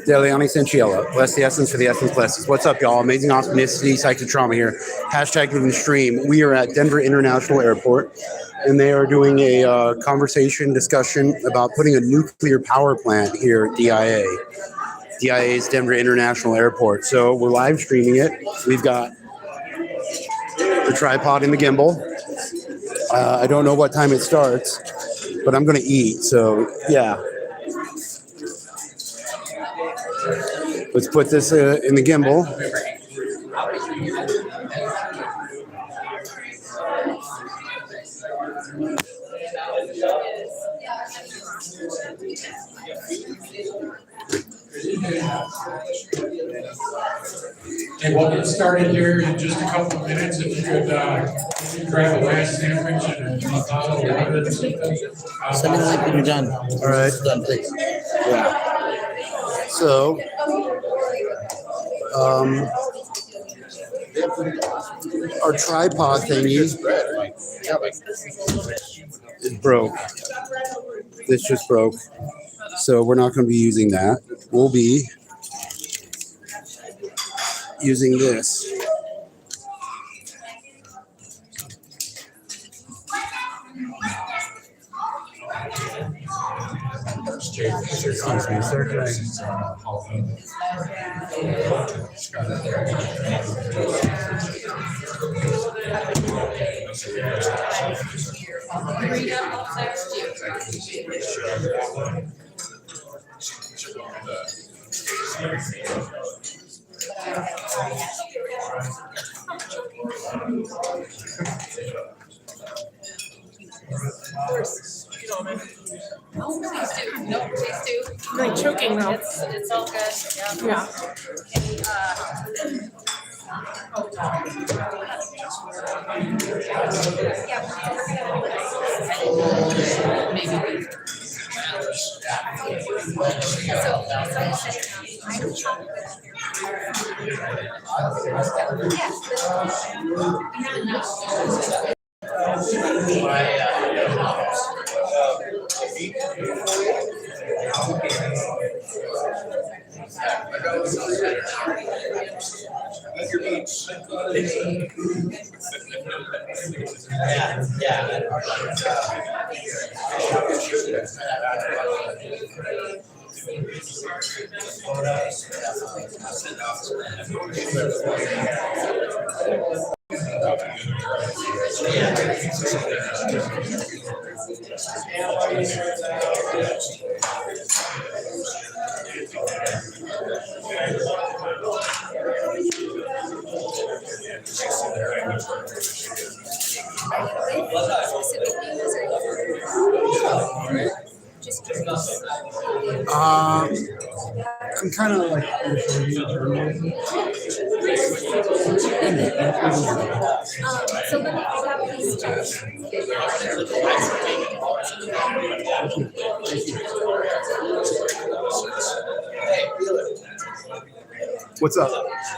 Deliani Sanchiella. Bless the essence for the essence blesses. What's up, y'all? Amazing awesomeness, psych to trauma here. Hashtag moving stream. We are at Denver International Airport, and they are doing a conversation discussion about putting a nuclear power plant here at DIA. DIA's Denver International Airport. So we're live streaming it. We've got the tripod and the gimbal. I don't know what time it starts, but I'm going to eat. So, yeah. Let's put this in the gimbal. And we'll get started here in just a couple of minutes. If you could grab a last sandwich and a bottle of water or something. Send me the link when you're done. All right. Done, please. Yeah. So, our tripod thingy is broke. This just broke. So we're not going to be using that. We'll be using this. Excuse me, sir. Can No, please do. Like choking though. It's all good. Yeah. I'm kind of like. So let me grab these chips. What's up?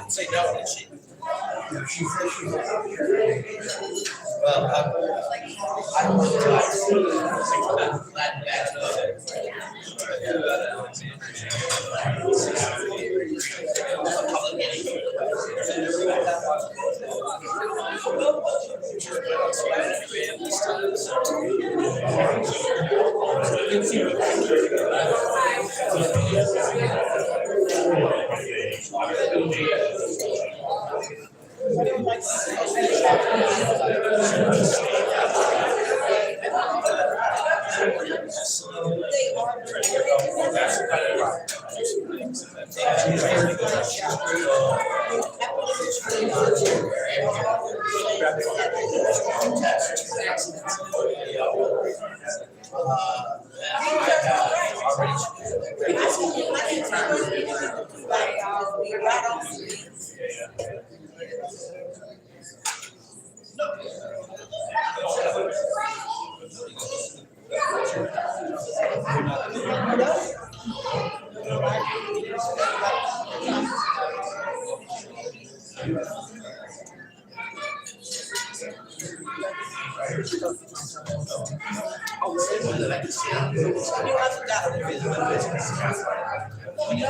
Say no, did she?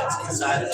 what's inside of it.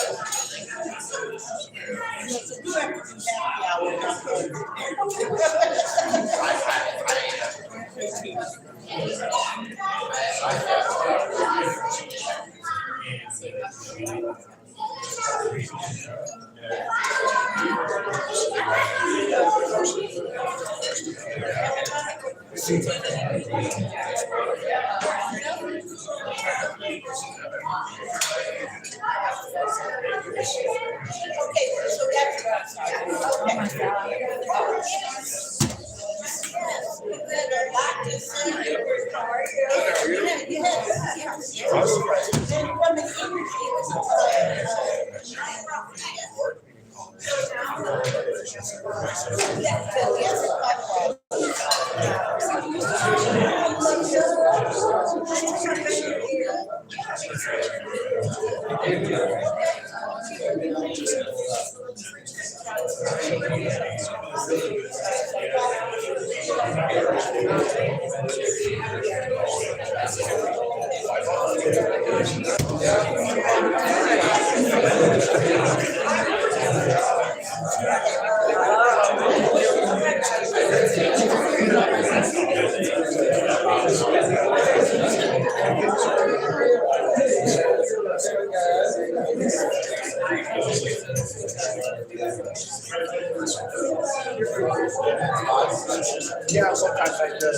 Yeah, sometimes like this.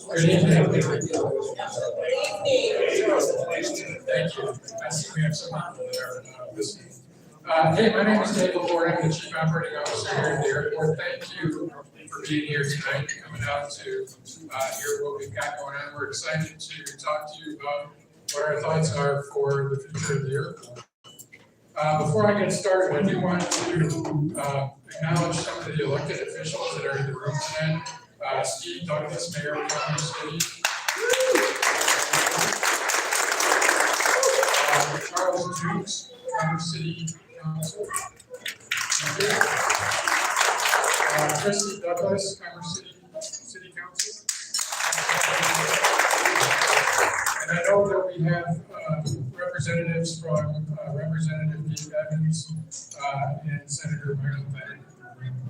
Good evening. Thank you. I see we have some people there listening. Hey, my name is David Ford. I'm the Chief Operating Officer here at the airport. Thank you for being here tonight, coming out to hear what we've got going on. We're excited to talk to you about what our thoughts are for the future of the airport. Before I get started, I do want to acknowledge some of the elected officials that are in the room tonight. Steve Douglas, Mayor of Commerce City. Charles Dukes, Commerce City Council. Christy Douglas, Commerce City Council. And I know that we have representatives from Representative Dave Evans and Senator Marilyn Bennett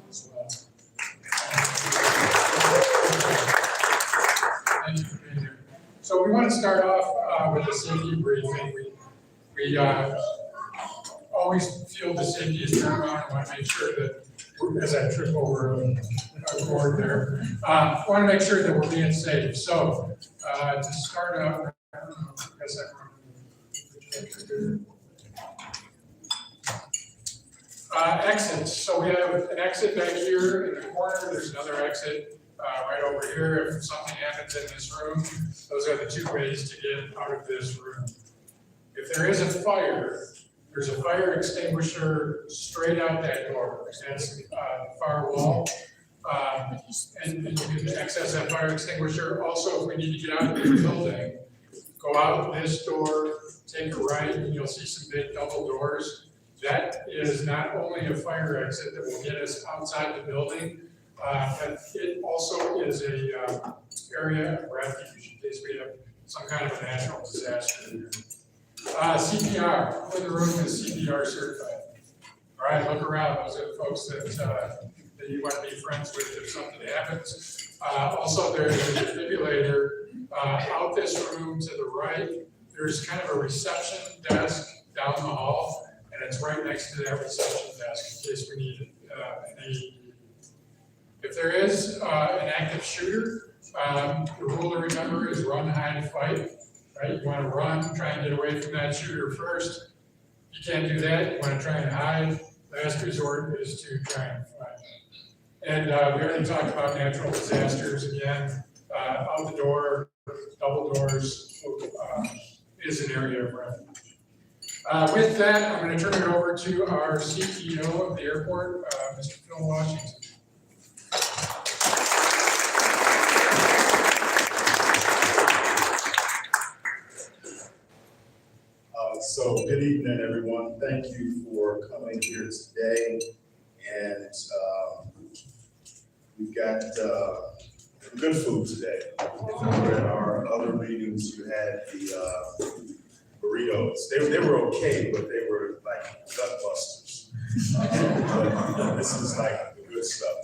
as well. Thank you for being here. So we want to start off with a safety briefing. We always feel the safety is paramount. I want to make sure that, as I trip over a board there, I want to make sure that we're being safe. So to start out, I guess Exits, so we have an exit back here in the corner, there's another exit right over here. If something happens in this room, those are the two ways to get out of this room. If there is a fire, there's a fire extinguisher straight out that door, that's the far wall. And you can access that fire extinguisher. Also, if we need to get out of the building, go out this door, take a right, and you'll see some big double doors. That is not only a fire exit that will get us outside the building, but it also is a area of refuge in case we have some kind of a natural disaster here. CPR, who in the room is CPR certified? All right, look around, those are the folks that you want to be friends with if something happens. Also, there's a defibrillator out this room to the right. There's kind of a reception desk down the hall, and it's right next to that reception desk in case we need any. If there is an active shooter, the rule to remember is run, hide, fight. Right? You want to run, try and get away from that shooter first. You can't do that. You want to try and hide. Last resort is to try and fight. And we already talked about natural disasters again. Out the door, double doors is an area of refuge. With that, I'm going to turn it over to our CEO of the airport, Mr. Phil Washington. So good evening, everyone. Thank you for coming here today. And we've got good food today. At our other meetings, you had the burritos. They were okay, but they were like gut busters. But this is like the good stuff.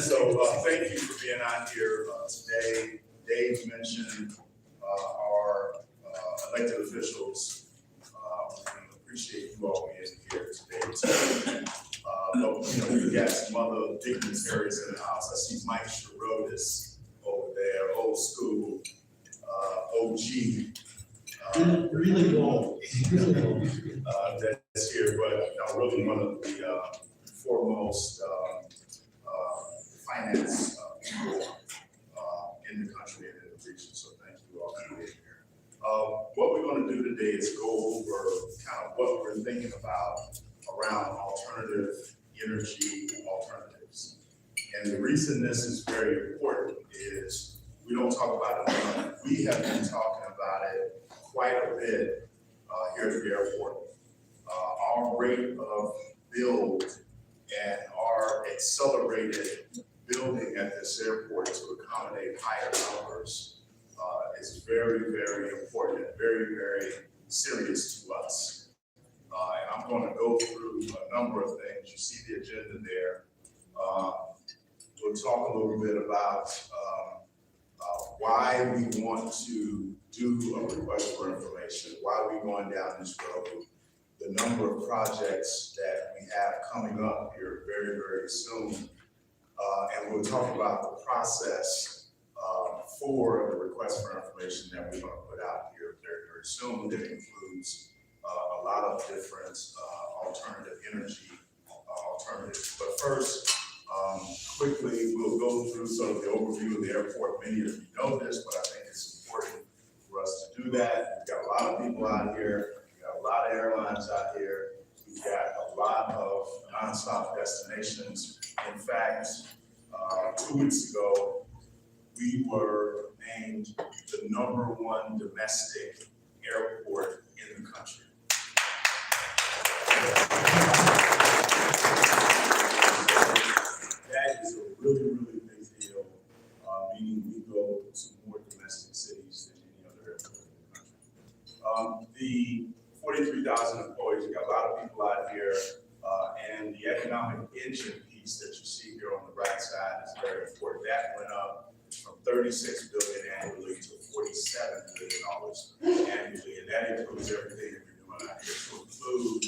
So thank you for being out here today. Dave mentioned our elected officials. Appreciate you all being here today too. But we got some other dignitaries in the house. I see Mike Sharotis over there, old school, OG. Really old. That's here, but really one of the foremost finance people in the country and in the region. So thank you all for being here. What we're going to do today is go over kind of what we're thinking about around alternative energy alternatives. And the reason this is very important is we don't talk about it enough. We have been talking about it quite a bit here at the airport. Our rate of build and our accelerated building at this airport to accommodate higher numbers is very, very important and very, very serious to us. And I'm going to go through a number of things. You see the agenda there. We'll talk a little bit about why we want to do a request for information, why we're going down this road, the number of projects that we have coming up here very, very soon. And we'll talk about the process for the request for information that we're going to put out here very, very soon. That includes a lot of different alternative energy alternatives. But first, quickly, we'll go through sort of the overview of the airport. Many of you know this, but I think it's important for us to do that. We've got a lot of people out here. We've got a lot of airlines out here. We've got a lot of nonstop destinations. In fact, 2 weeks ago, we were named the #1 domestic airport in the country. That is a really, really big deal, meaning we go to more domestic cities than any other airport in the country. The 43,000 employees, we got a lot of people out here, and the economic engine piece that you see here on the right side is very important. That went up from $36 billion annually to $47 billion annually, and that includes everything that we're doing out here. So food,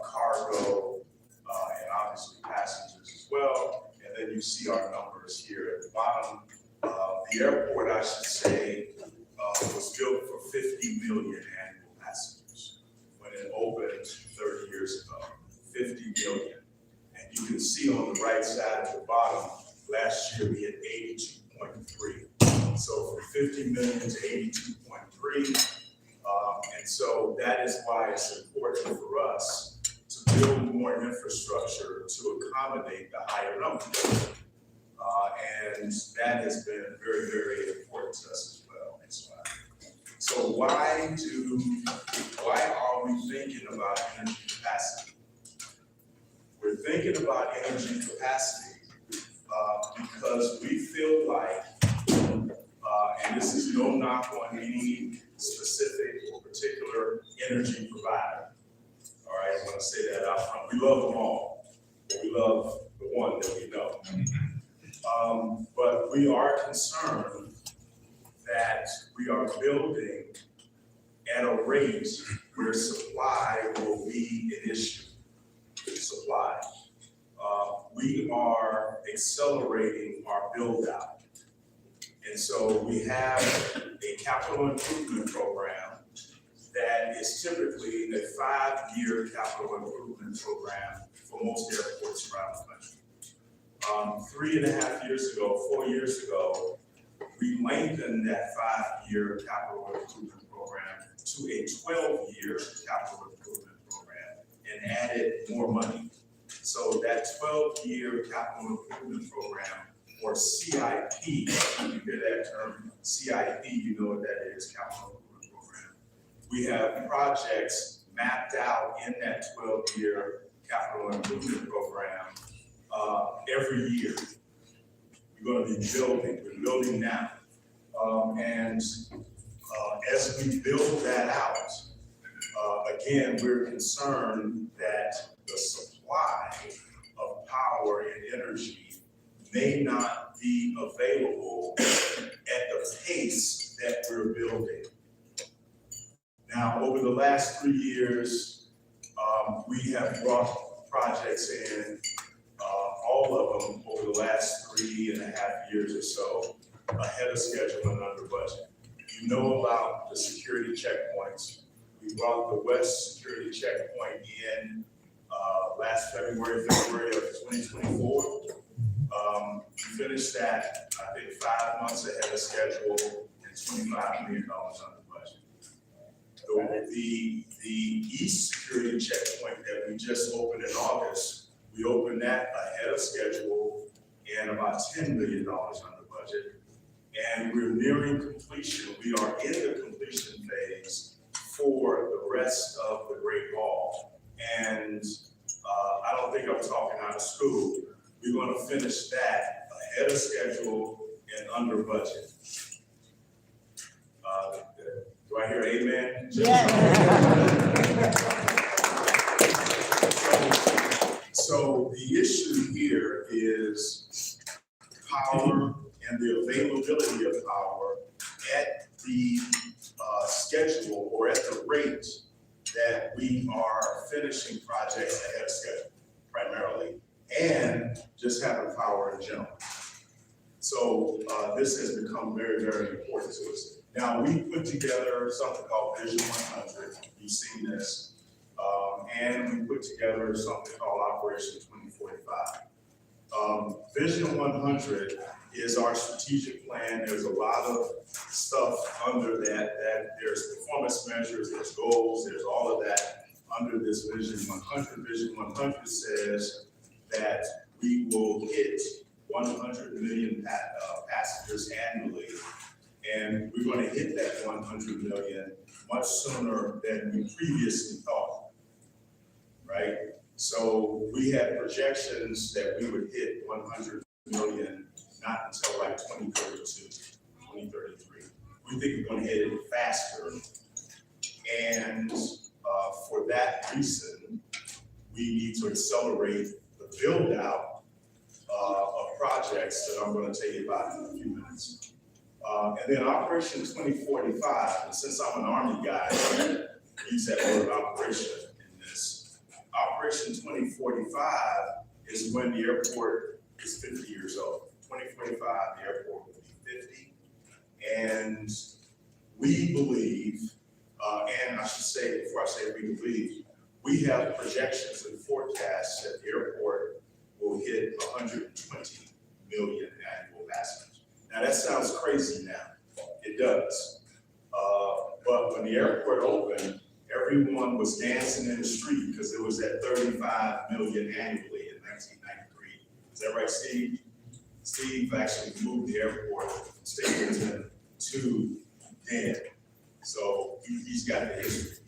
cargo, and obviously passengers as well. And then you see our numbers here at the bottom. The airport, I should say, was built for 50 million annual passengers when it opened 30 years ago. 50 million. And you can see on the right side at the bottom, last year we had 82.3. So from 50 million to 82.3. And so that is why it's important for us to build more infrastructure to accommodate the higher number. And that has been very, very important to us as well. So why are we thinking about energy capacity? We're thinking about energy capacity because we feel like, and this is no knock on any specific or particular energy provider. All right, I want to say that out front. We love them all, but we love the one that we know. But we are concerned that we are building at a rate where supply will be an issue. Supply. We are accelerating our build out. And so we have a capital improvement program that is typically a 5-year capital improvement program for most airports around the country. 3.5 years ago, 4 years ago, we lengthened that 5-year capital improvement program to a 12-year capital improvement program and added more money. So that 12-year capital improvement program, or CIP, you hear that term, CIP, you know what that is, capital improvement program. We have projects mapped out in that 12-year capital improvement program every year. We're going to be building, we're building now. And as we build that out, again, we're concerned that the supply of power and energy may not be available at the pace that we're building. Now, over the last 3 years, we have brought projects in, all of them over the last 3.5 years or so, ahead of schedule and under budget. You know about the security checkpoints. We brought the West Security Checkpoint in last February of 2024. We finished that, I think, 5 months ahead of schedule and $25 million under budget. The East Security Checkpoint that we just opened in August, we opened that ahead of schedule and about $10 million under budget. And we're nearing completion. We are in the completion phase for the rest of the Great Wall. And I don't think I'm talking out of school. We're going to finish that ahead of schedule and under budget. Do I hear amen? So the issue here is power and the availability of power at the schedule or at the rate that we are finishing projects ahead of schedule primarily, and just having power in general. So this has become very, very important to us. Now, we put together something called Vision 100. You've seen this. And we put together something called Operation 2045. Vision 100 is our strategic plan. There's a lot of stuff under that there's performance measures, there's goals, there's all of that under this Vision 100. Vision 100 says that we will hit 100 million passengers annually. And we're going to hit that 100 million much sooner than we previously thought, right? So we had projections that we would hit 100 million not until like 2032, 2033. We think we're going to hit it faster. And for that reason, we need to accelerate the build out of projects that I'm going to tell you about in a few minutes. And then Operation 2045, and since I'm an Army guy, I use that word operation in this. Operation 2045 is when the airport is 50 years old. 2045, the airport will be 50. And we believe, and I should say, before I say we believe, we have projections and forecasts that the airport will hit 120 million annual passengers. Now that sounds crazy now, it does. But when the airport opened, everyone was dancing in the street because it was at 35 million annually in 1993. Is that right, Steve? Steve actually moved the airport from Stapleton to Dan. So he's got the history.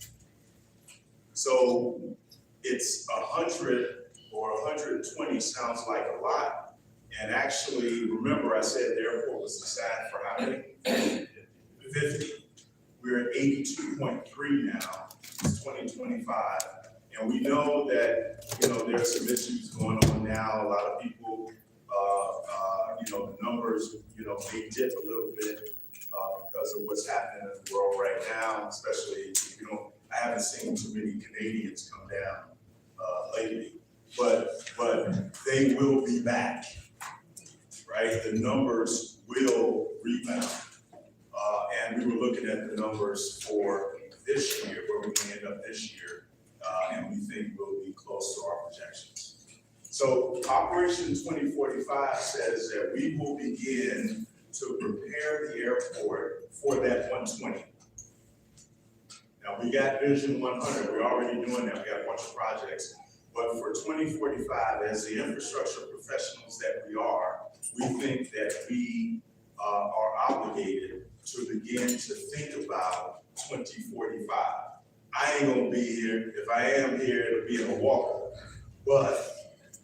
So it's 100 or 120 sounds like a lot. And actually, remember I said the airport was designed for how many? 50. We're at 82.3 now, it's 2025. And we know that, there's some issues going on now. A lot of people, the numbers, may dip a little bit because of what's happening in the world right now, especially, I haven't seen too many Canadians come down lately, but they will be back, right? The numbers will rebound. And we were looking at the numbers for this year, where we can end up this year, and we think we'll be close to our projections. So Operation 2045 says that we will begin to prepare the airport for that 120. Now we got Vision 100, we're already doing that, we got a bunch of projects. But for 2045, as the infrastructure professionals that we are, we think that we are obligated to begin to think about 2045. I ain't gonna be here. If I am here, it'll be in a walker. But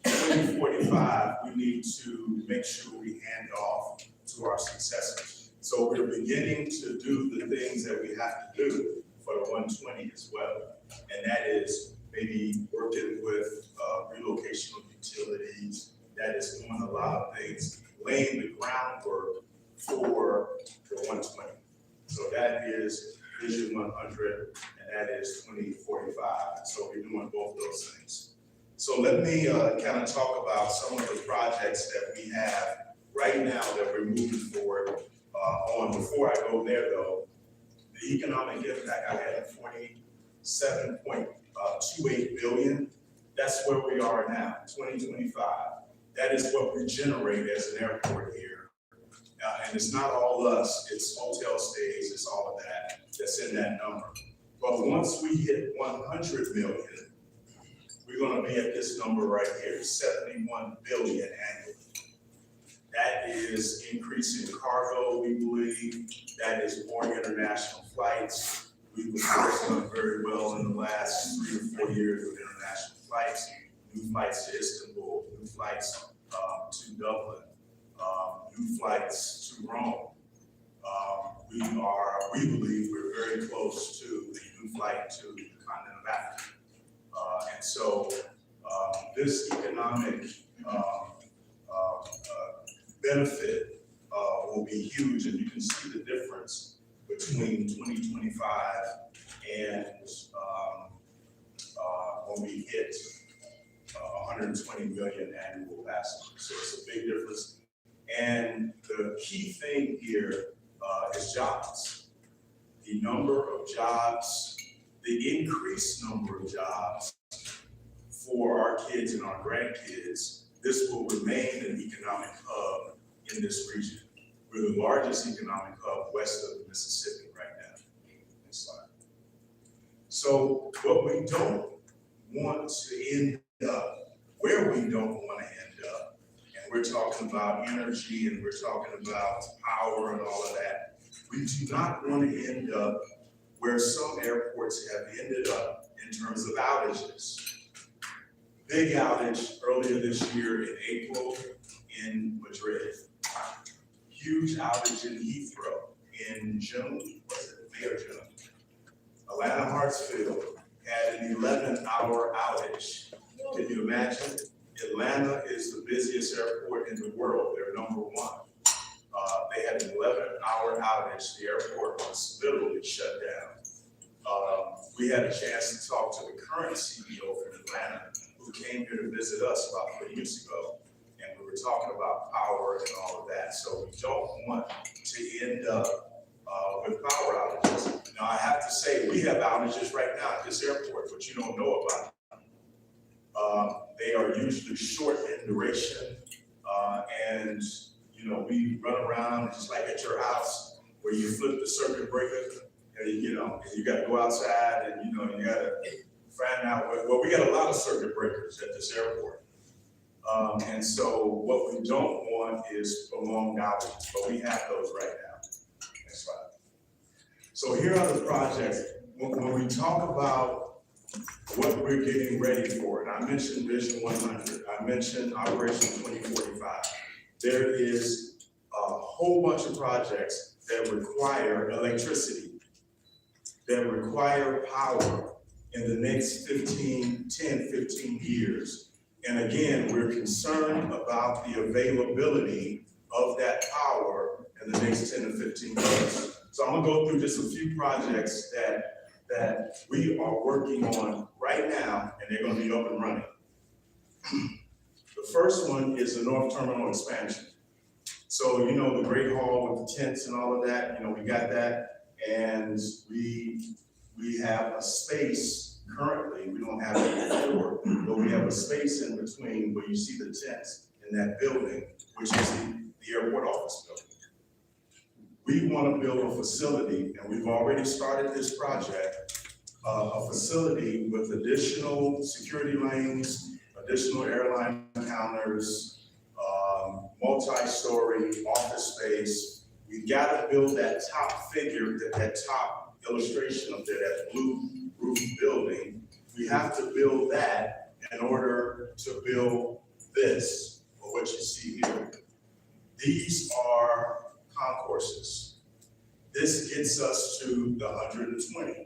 2045, we need to make sure we hand off to our successors. So we're beginning to do the things that we have to do for the 120 as well. And that is maybe working with relocational utilities, that is doing a lot of things, laying the groundwork for the 120. So that is Vision 100, and that is 2045. So we're doing both those things. So let me kind of talk about some of the projects that we have right now that we're moving forward on. Before I go there though, the economic impact, I had 47.28 billion. That's where we are now, 2025. That is what we generate as an airport here. And it's not all us, it's hotel stays, it's all of that that's in that number. But once we hit 100 million, we're gonna be at this number right here, 71 billion annually. That is increasing cargo, we believe. That is more international flights. We've done very well in the last 3 or 4 years with international flights, new flights to Istanbul, new flights to Dublin, new flights to Rome. We believe we're very close to the new flight to the continent of Africa. And so this economic benefit will be huge, and you can see the difference between 2025 and when we hit 120 million annual passengers. So it's a big difference. And the key thing here is jobs. The number of jobs, the increased number of jobs for our kids and our grandkids, this will remain an economic hub in this region. We're the largest economic hub west of the Mississippi right now. Next slide. So what we don't want to end up, where we don't want to end up, and we're talking about energy and we're talking about power and all of that, we do not want to end up where some airports have ended up in terms of outages. Big outage earlier this year in April in Madrid. Huge outage in Heathrow in June, was it May or June? Atlanta Hartsfield had an 11-hour outage. Can you imagine? Atlanta is the busiest airport in the world. They're number one. They had an 11-hour outage. The airport was literally shut down. We had a chance to talk to the current CEO from Atlanta, who came here to visit us about 3 years ago. And we were talking about power and all of that. So we don't want to end up with power outages. Now, I have to say, we have outages right now at this airport, but you don't know about them. They are usually short in duration, and you know, we run around just like at your house where you flip the circuit breaker, and you know, and you got to go outside, and you know, you got to find out. Well, we got a lot of circuit breakers at this airport, and so what we don't want is prolonged outages, but we have those right now. Next slide. So here are the projects. When we talk about what we're getting ready for, and I mentioned Vision 100, I mentioned Operation 2045. There is a whole bunch of projects that require electricity, that require power in the next 10, 15 years. And again, we're concerned about the availability of that power in the next 10 to 15 years. So I'm gonna go through just a few projects that we are working on right now, and they're gonna be up and running. The first one is the North Terminal expansion. So, you know, the Great Hall with the tents and all of that, you know, we got that. And we have a space currently, we don't have it before, but we have a space in between where you see the tents in that building, which is the airport office building. We want to build a facility, and we've already started this project, a facility with additional security lanes, additional airline counters, multi-story office space. We've got to build that top figure, that top illustration up there, that blue roof building. We have to build that in order to build this, or what you see here. These are concourses. This gets us to the 120.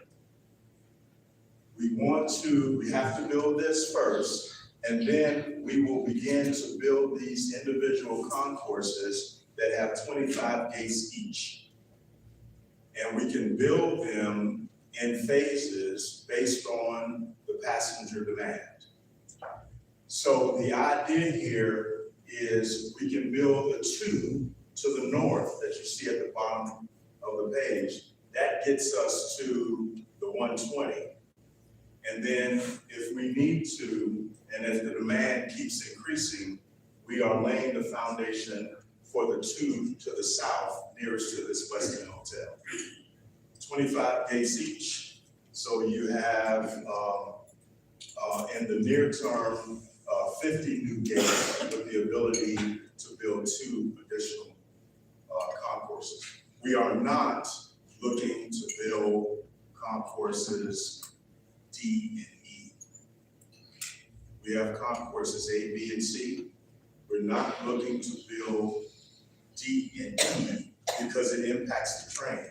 We have to build this first, and then we will begin to build these individual concourses that have 25 gates each. And we can build them in phases based on the passenger demand. So the idea here is we can build a 2 to the north that you see at the bottom of the page. That gets us to the 120. And then if we need to, and if the demand keeps increasing, we are laying the foundation for the 2 to the south, nearest to this Westin Hotel. 25 gates each. So you have, in the near term, 50 new gates with the ability to build 2 additional concourses. We are not looking to build concourses D and E. We have concourses A, B, and C. We're not looking to build D and E because it impacts the train.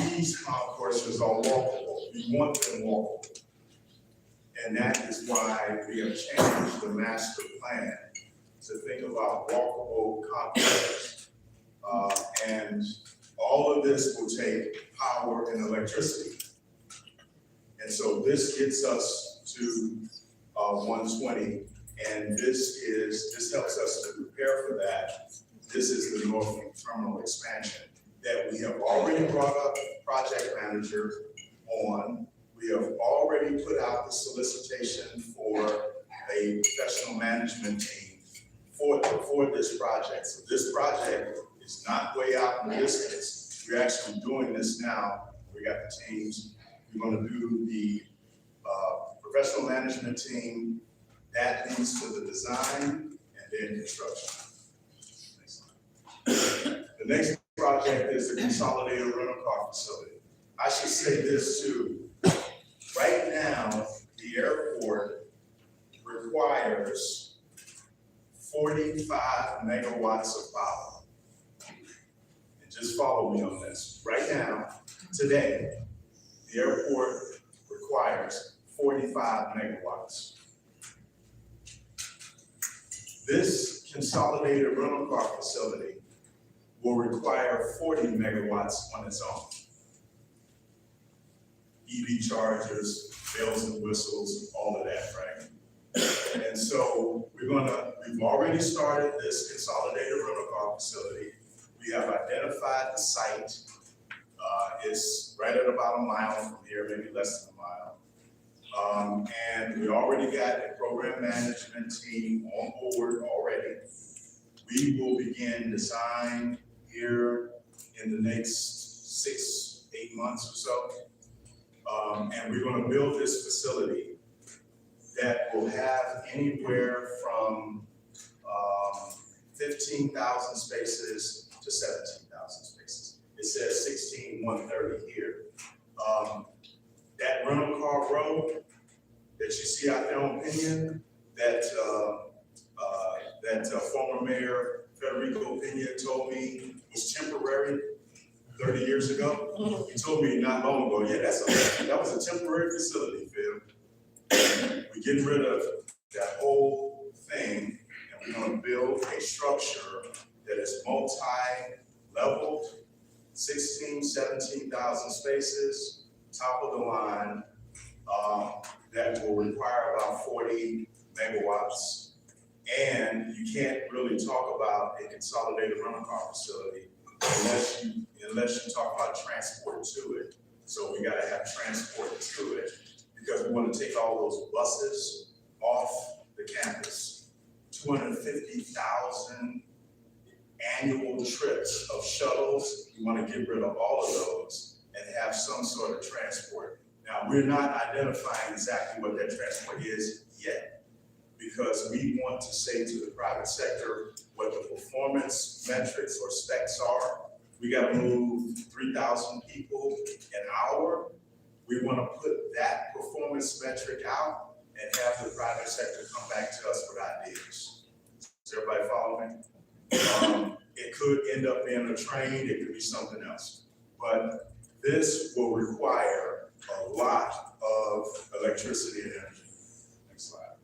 These concourses are walkable. We want them walkable. And that is why we have changed the master plan to think about walkable concourses. And all of this will take power and electricity. And so this gets us to 120, and this helps us to prepare for that. This is the North Terminal expansion that we have already brought up project manager on. We have already put out the solicitation for a professional management team for this project. So this project is not way out in the distance. We're actually doing this now. We got the teams. We're going to do the professional management team. That leads to the design and then construction. Next slide. The next project is the consolidated rental car facility. I should say this too. Right now, the airport requires 45 megawatts of power. And just follow me on this. Right now, today, the airport requires 45 megawatts. This consolidated rental car facility will require 40 megawatts on its own. EV chargers, bells and whistles, all of that, right? And so we've already started this consolidated rental car facility. We have identified the site. It's right at about a mile from here, maybe less than a mile. And we already got a program management team on board already. We will begin design here in the next 6-8 months or so. And we're gonna build this facility that will have anywhere from 15,000 spaces to 17,000 spaces. It says 16,130 here. That rental car road that you see out there on Pena, that former Mayor Federico Pena told me was temporary 30 years ago. He told me not long ago, yeah, that was a temporary facility, Phil. We're getting rid of that whole thing, and we're gonna build a structure that is multi-leveled, 17,000 spaces, top of the line, that will require about 40 megawatts. And you can't really talk about a consolidated rental car facility unless you talk about transport to it. So we gotta have transport to it, because we wanna take all those buses off the campus. 250,000 annual trips of shuttles. We wanna get rid of all of those and have some sort of transport. Now, we're not identifying exactly what that transport is yet, because we want to say to the private sector what the performance metrics or specs are. We gotta move 3,000 people an hour. We wanna put that performance metric out and have the private sector come back to us with ideas. Does everybody follow me? It could end up being a train, it could be something else. But this will require a lot of electricity and energy. Next slide.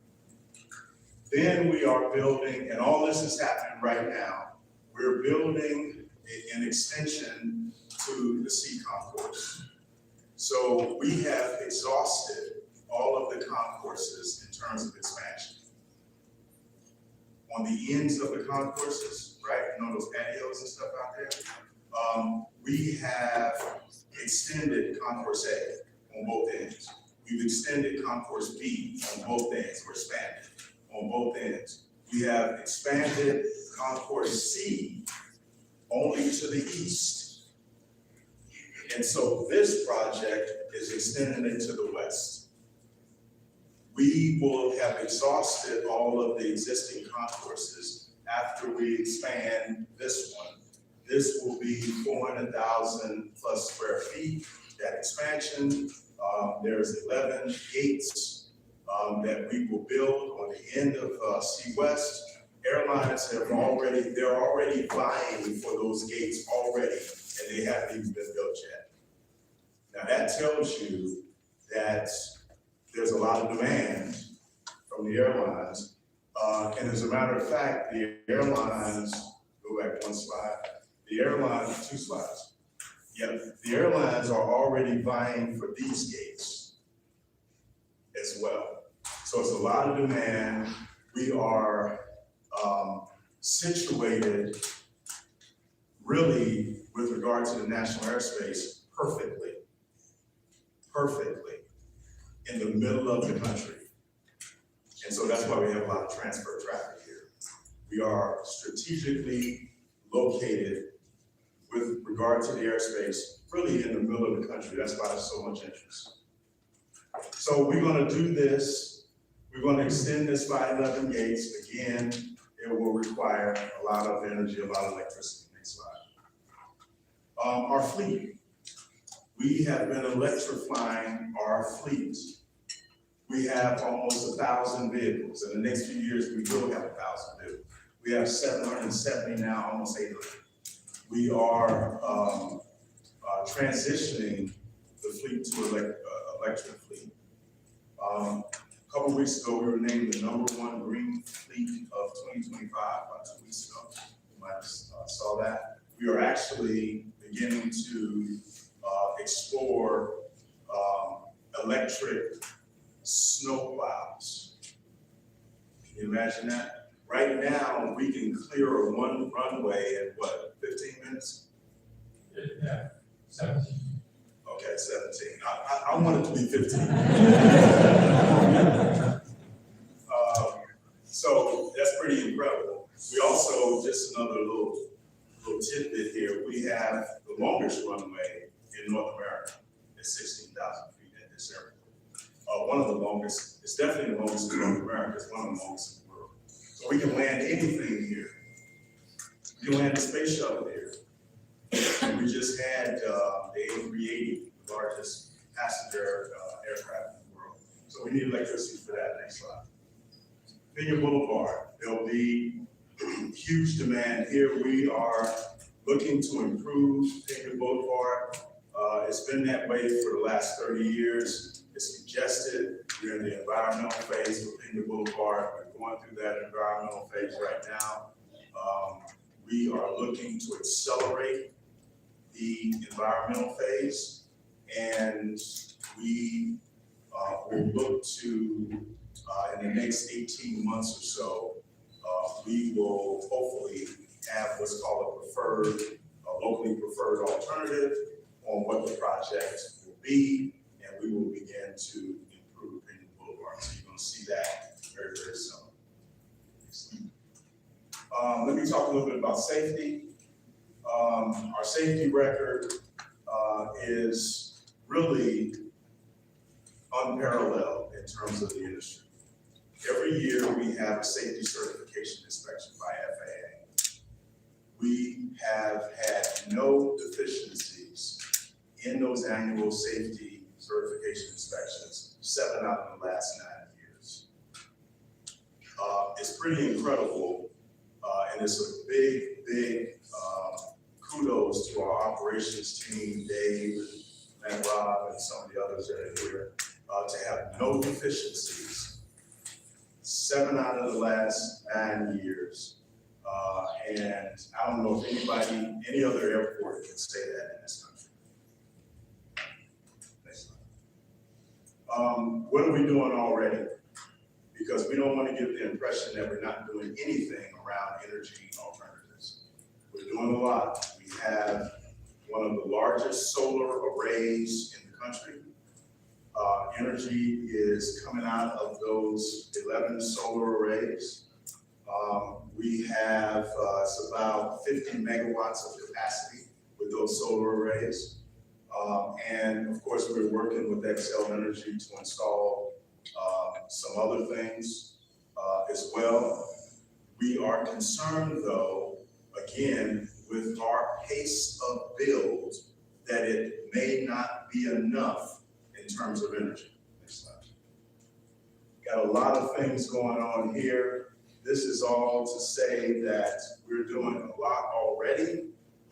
Then we are building, and all this is happening right now, we're building an extension to the C concourse. So we have exhausted all of the concourses in terms of expansion. On the ends of the concourses, right, you know those patios and stuff out there? We have extended Concourse A on both ends. We've extended Concourse B on both ends, or expanded on both ends. We have expanded Concourse C only to the east. And so this project is extending it to the west. We will have exhausted all of the existing concourses after we expand this one. This will be 400,000 plus square feet, that expansion. There's 11 gates that we will build on the end of C West. Airlines they're already vying for those gates already, and they haven't even been built yet. Now that tells you that there's a lot of demand from the airlines. And as a matter of fact, the airlines, go back one slide, the airlines, 2 slides. Yeah, the airlines are already vying for these gates as well. So it's a lot of demand. We are situated really with regard to the national airspace perfectly in the middle of the country. And so that's why we have a lot of transfer traffic here. We are strategically located with regard to the airspace, really in the middle of the country. That's why there's so much interest. So we're gonna do this. We're gonna extend this by 11 gates. Again, it will require a lot of energy, a lot of electricity. Next slide. Our fleet. We have been electrifying our fleet. We have almost 1,000 vehicles. In the next few years, we will have 1,000 vehicles. We have 770 now, almost 800. We are transitioning the fleet to electric fleet. A couple of weeks ago, we were named the #1 green fleet of 2025, about 2 weeks ago. You might have saw that. We are actually beginning to explore electric snow plows. Can you imagine that? Right now, we can clear one runway in what, 15 minutes? Yeah, 17. 15. So that's pretty incredible. We also, just another little tidbit here, we have the longest runway in North America at 16,000 feet at this airport. One of the longest, it's definitely the longest in North America, it's one of the longest in the world. So we can land anything here. We can land a space shuttle here. And we just had the A380, the largest passenger aircraft in the world. So we need electricity for that. Next slide. Pena Boulevard, there'll be huge demand here. We are looking to improve Pena Boulevard. It's been that way for the last 30 years. It's congested. We're in the environmental phase of Pena Boulevard. We're going through that environmental phase right now. We are looking to accelerate the environmental phase, and we will look to, in the next 18 months or so, we will hopefully have what's called a preferred, locally preferred alternative on what the project will be, and we will begin to improve Pena Boulevard. So you're going to see that very, very soon. Let me talk a little bit about safety. Our safety record is really unparalleled in terms of the industry. Every year we have a safety certification inspection by FAA. We have had no deficiencies in those annual safety certification inspections, 7 out of the last 9 years. It's pretty incredible, and it's a big kudos to our operations team, Dave, and Rob, and some of the others that are here, to have no deficiencies 7 out of the last 9 years. And I don't know if any other airport can say that in this country. Next slide. What are we doing already? Because we don't want to give the impression that we're not doing anything around energy alternatives. We're doing a lot. We have one of the largest solar arrays in the country. Energy is coming out of those 11 solar arrays. We have it's about 50 megawatts of capacity with those solar arrays. And of course, we're working with Xcel Energy to install some other things as well. We are concerned, though, again, with our pace of build, that it may not be enough in terms of energy. Next slide. Got a lot of things going on here. This is all to say that we're doing a lot already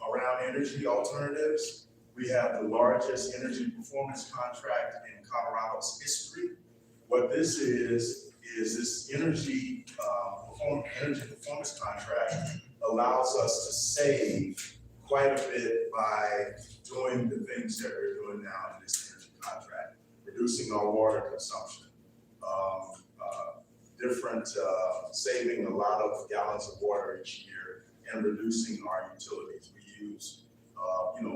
around energy alternatives. We have the largest energy performance contract in Colorado's history. What this is this energy performance contract allows us to save quite a bit by doing the things that we're doing now in this energy contract, reducing our water consumption, saving a lot of gallons of water each year, and reducing our utilities. We use,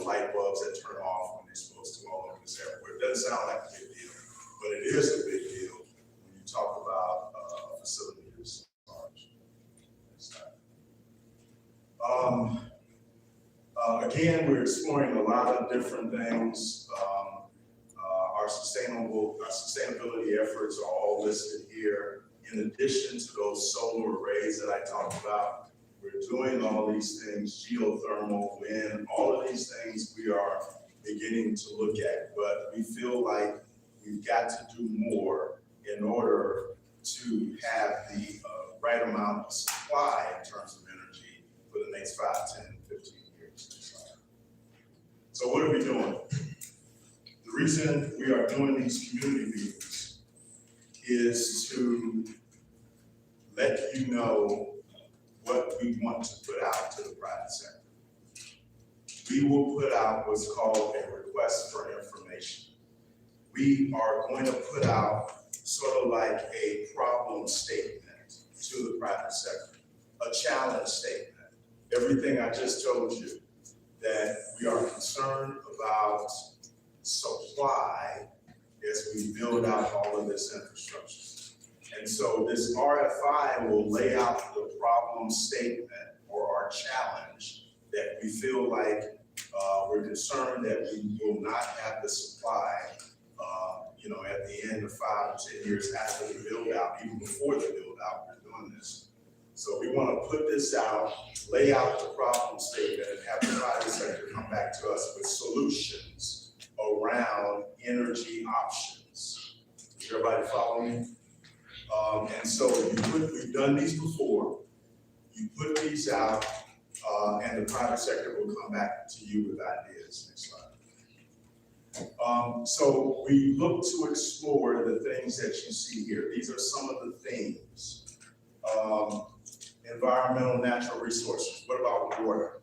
light bulbs that turn off when they're supposed to all over this airport. It doesn't sound like a big deal, but it is a big deal when you talk about a facility this large. Again, we're exploring a lot of different things. Our sustainability efforts are all listed here. In addition to those solar arrays that I talked about, we're doing all these things, geothermal, wind, all of these things we are beginning to look at, but we feel like we've got to do more in order to have the right amount of supply in terms of energy for the next 5, 10, 15 years. So what are we doing? The reason we are doing these community meetings is to let you know what we want to put out to the private sector. We will put out what's called a request for information. We are going to put out sort of like a problem statement to the private sector, a challenge statement. Everything I just told you, that we are concerned about supply as we build out all of this infrastructure. And so this RFI will lay out the problem statement or our challenge that we feel like we're concerned that we will not have the supply, at the end of 5 to 10 years after the build out, even before the build out, we're doing this. So we want to put this out, lay out the problem statement, and have the private sector come back to us with solutions around energy options. Is everybody following me? And so we've done these before. You put these out, and the private sector will come back to you with ideas. Next slide. So we look to explore the things that you see here. These are some of the themes. Environmental natural resources. What about water?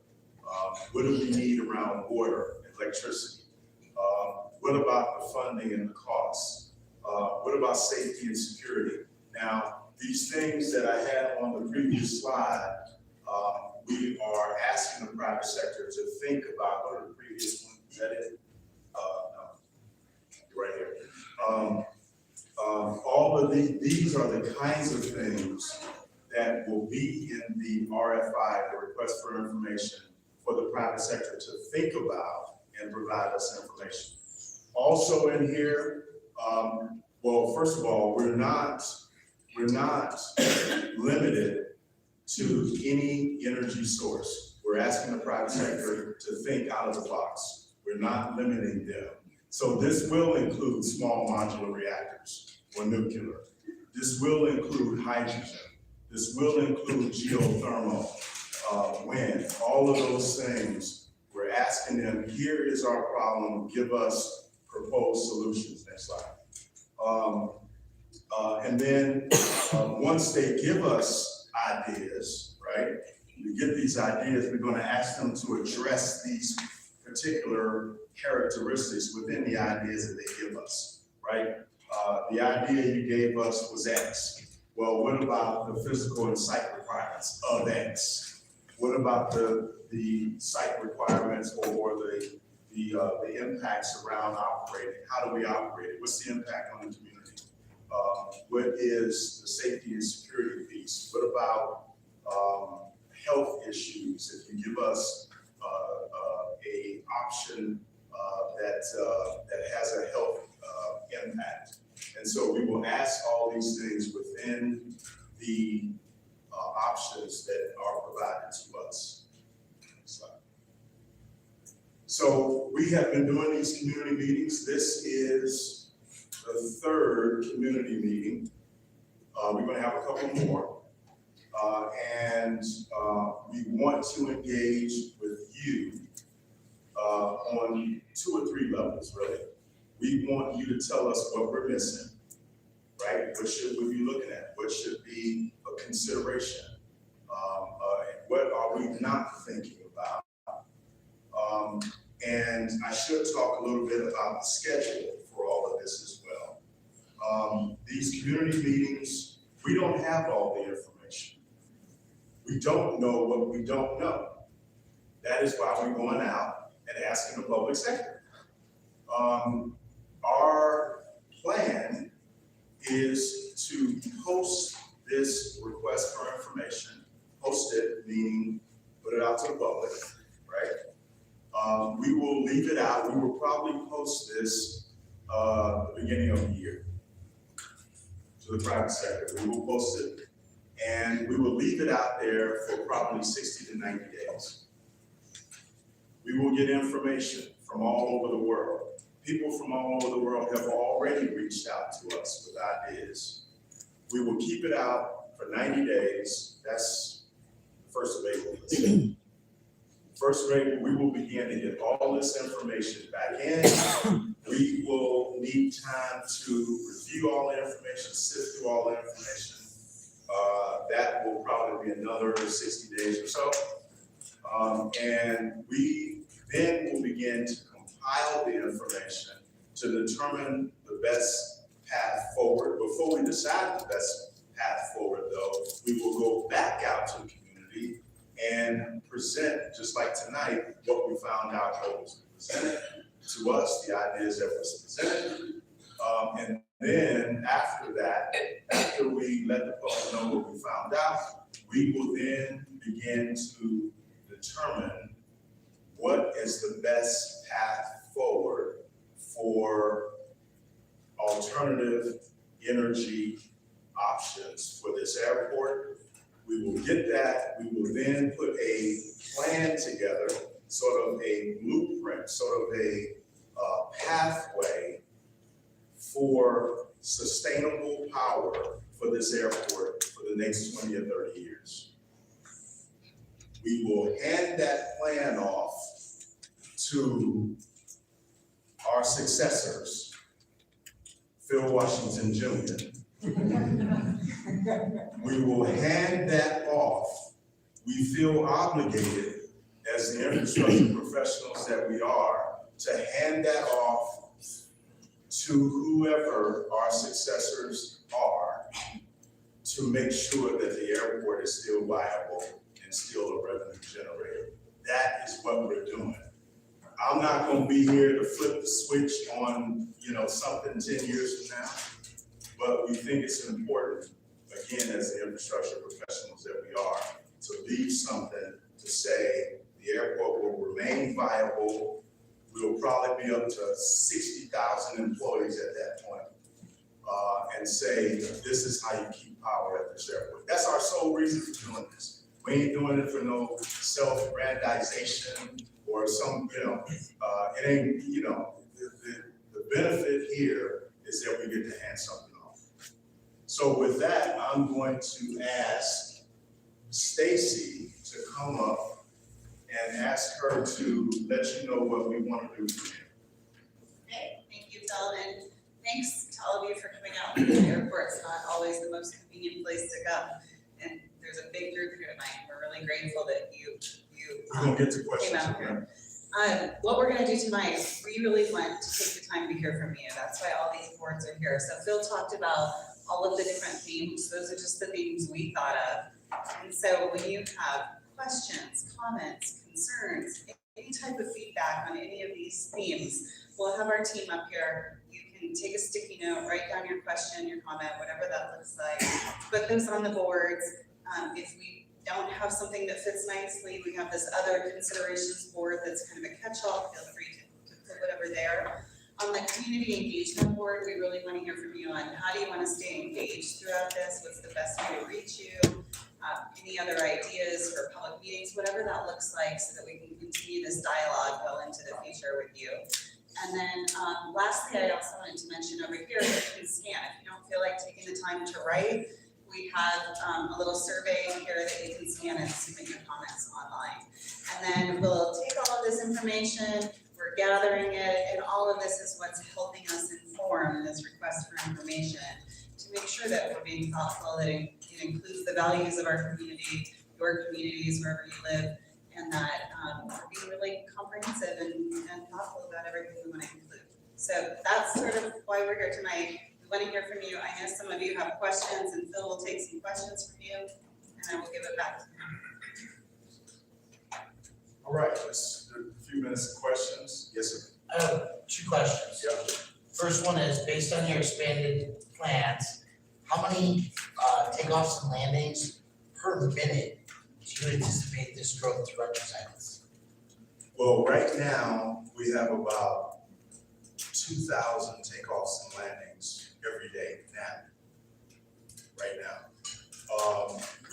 What do we need around water, electricity? What about the funding and the costs? What about safety and security? Now, these things that I had on the previous slide, we are asking the private sector to think about. What are the previous ones? Is that it? No, right here. All of these are the kinds of things that will be in the RFI, the request for information, for the private sector to think about and provide us information. Also in here, well, first of all, we're not limited to any energy source. We're asking the private sector to think out of the box. We're not limiting them. So this will include small modular reactors or nuclear. This will include hydrogen. This will include geothermal, wind, all of those things. We're asking them, here is our problem, give us proposed solutions. Next slide. And then once they give us ideas, right, we get these ideas, we're going to ask them to address these particular characteristics within the ideas that they give us, right? The idea you gave us was X. Well, what about the physical and site requirements of X? What about the site requirements or the impacts around operating? How do we operate it? What's the impact on the community? What is the safety and security piece? What about health issues? If you give us a option that has a health impact. And so we will ask all these things within the options that are provided to us. So we have been doing these community meetings. This is the 3rd community meeting. We're going to have a couple more. And we want to engage with you on 2 or 3 levels, really. We want you to tell us what we're missing, right? What should we be looking at? What should be a consideration? What are we not thinking about? And I should talk a little bit about the schedule for all of this as well. These community meetings, we don't have all the information. We don't know what we don't know. That is why we're going out and asking the public sector. Our plan is to post this request for information, post it, meaning put it out to the public, right? We will leave it out. We will probably post this the beginning of the year to the private sector. We will post it and we will leave it out there for probably 60 to 90 days. We will get information from all over the world. People from all over the world have already reached out to us with ideas. We will keep it out for 90 days. That's the 1st of April. Let's say. 1st of April, we will begin to get all this information back in. We will need time to review all the information, sift through all the information. That will probably be another 60 days or so. And we then will begin to compile the information to determine the best path forward. Before we decide the best path forward, though, we will go back out to the community and present, just like tonight, what we found out what was presented to us, the ideas that was presented. And then after that, after we let the public know what we found out, we will then begin to determine what is the best path forward for alternative energy options for this airport. We will get that. We will then put a plan together, sort of a blueprint, sort of a pathway for sustainable power for this airport for the next 20 or 30 years. We will hand that plan off to our successors, Phil Washington Jr. We will hand that off. We feel obligated as the infrastructure professionals that we are to hand that off to whoever our successors are to make sure that the airport is still viable and still a revenue generator. That is what we're doing. I'm not gonna be here to flip the switch on, something 10 years from now, but we think it's important, again, as the infrastructure professionals that we are, to leave something to say the airport will remain viable. We'll probably be up to 60,000 employees at that point, and say, this is how you keep power at this airport. That's our sole reason for doing this. We ain't doing it for no self-grandization or some, it ain't, the benefit here is that we get to hand something off. So with that, I'm going to ask Stacy to come up and ask her to let you know what we want to do from here. Okay, thank you, Phil, and thanks to all of you for coming out. The airport's not always the most convenient place to come, and there's a big group here tonight. We're really grateful that you We're gonna get to came questions. out here. What we're gonna do tonight, we really want to take the time to hear from you. That's why all these boards are here. So Phil talked about all of the different themes. Those are just the themes we thought of. And so when you have questions, comments, concerns, any type of feedback on any of these themes, we'll have our team up here. You can take a sticky note, write down your question, your comment, whatever that looks like. Put those on the boards. If we don't have something that fits nicely, we have this other considerations board that's kind of a catch-all. Feel free to put whatever there. On the community engagement board, we really want to hear from you on how do you want to stay engaged throughout this? What's the best way to reach you? Any other ideas for public meetings, whatever that looks like, so that we can continue this dialogue well into the future with you. And then lastly, I also wanted to mention over here that you can scan. If you don't feel like taking the time to write, we have a little survey here that you can scan and submit your comments online. And then we'll take all of this information, we're gathering it, and all of this is what's helping us inform this request for information to make sure that we're being thoughtful, that it includes the values of our community, your communities, wherever you live, and that we're being really comprehensive and thoughtful about everything we want to include. So that's sort of why we're here tonight. We want to hear from you. I know some of you have questions, and Phil will take some questions from you, and I will give it back to him. All right, let's do a few minutes of questions. Yes, sir. I have two questions. Yeah. First one is, based on your expanded plans, how many takeoffs and landings per minute do you anticipate this growth to represent? Well, right now, we have about 2,000 takeoffs and landings every day now. Right now.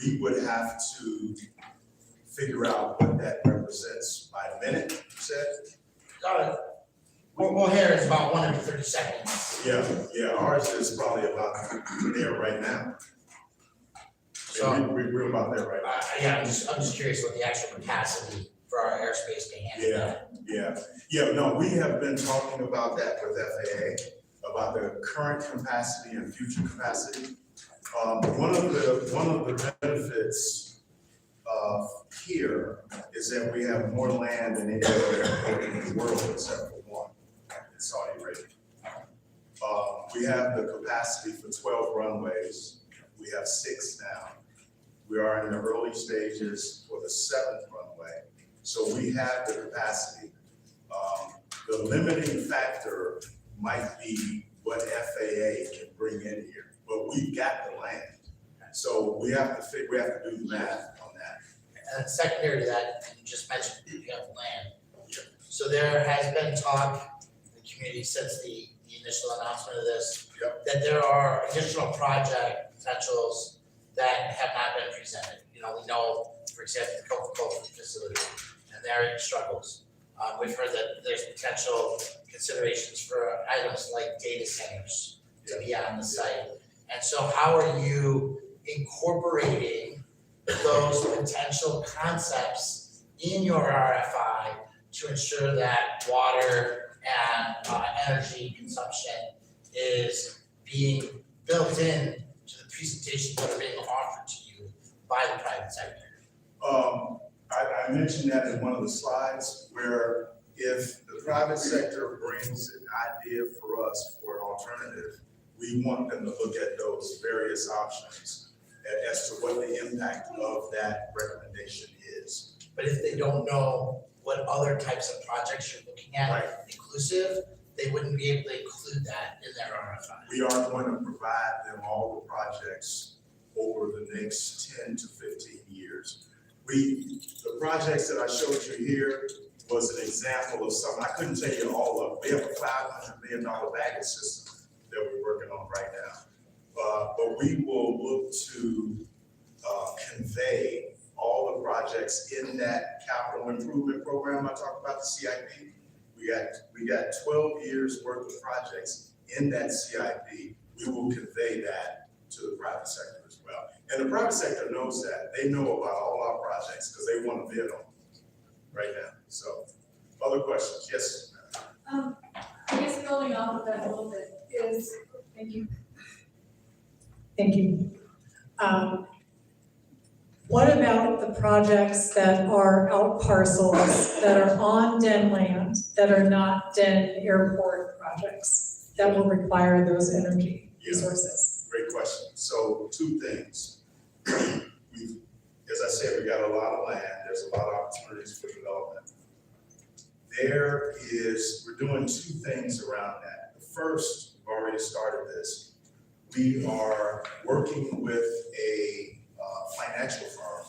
We would have to figure out what that represents by minute, you said? Well, here is about 1 every 30 seconds. Yeah, ours is probably about there right now. So, We're about there right now. yeah, I'm just curious what the actual capacity for our airspace to handle that. Yeah, no, we have been talking about that with FAA, about the current capacity and future capacity. One of the benefits of here is that we have more land than any other airport in the world except for one in Saudi Arabia. We have the capacity for 12 runways. We have 6 now. We are in the early stages for the 7th runway. So we have the capacity. The limiting factor might be what FAA can bring in here, but we got the land. So we have to do the math on that. And secondary to that, you just mentioned you have land. So there has been talk in the community since the initial announcement of this. Yep. That there are additional project potentials that have not been presented. You know, we know, for example, the Coca-Cola facility and their struggles. We've heard that there's potential considerations for items like data centers to be on the site. And so how are you incorporating those potential concepts in your RFI to ensure that water and energy consumption is being built in to the presentations that are being offered to you by the private sector? I mentioned that in one of the slides where if the private sector brings an idea for us for an alternative, we want them to look at those various options as to what the impact of that recommendation is. But if they don't know what other types of projects you're looking at, Right. inclusive, they wouldn't be able to include that in their RFI. We are going to provide them all the projects over the next 10 to 15 years. The projects that I showed you here was an example of something. I couldn't tell you all of them. We have a $500 million baggage system that we're working on right now. But we will look to convey all the projects in that capital improvement program I talked about, the CIP. We got 12 years worth of projects in that CIP. We will convey that to the private sector as well. And the private sector knows that. They know about all our projects because they want to bid on them right now. So, other questions? Yes. I guess building off of that a little bit is, thank you. Thank you. What about the projects that are out parcels that are on Den land that are not Den airport projects that will require those energy resources? Great question. So, two things. As I said, we got a lot of land. There's a lot of opportunities for development. We're doing two things around that. The first, we've already started this. We are working with a financial firm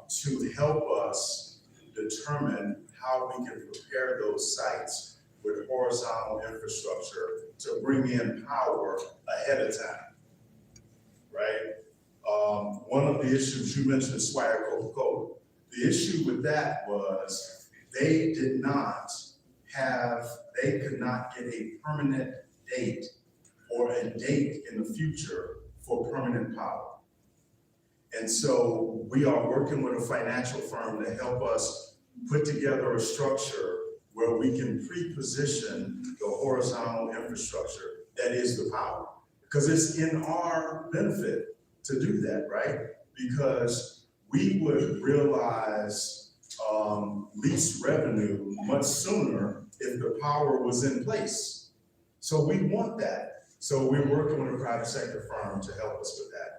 to help us determine how we can prepare those sites with horizontal infrastructure to bring in power ahead of time, right? One of the issues you mentioned, Swire Coca-Cola. The issue with that was they could not get a permanent date or a date in the future for permanent power. And so we are working with a financial firm to help us put together a structure where we can pre-position the horizontal infrastructure that is the power. Because it's in our benefit to do that, right? Because we would realize lease revenue much sooner if the power was in place. So we want that. So we're working with a private sector firm to help us with that.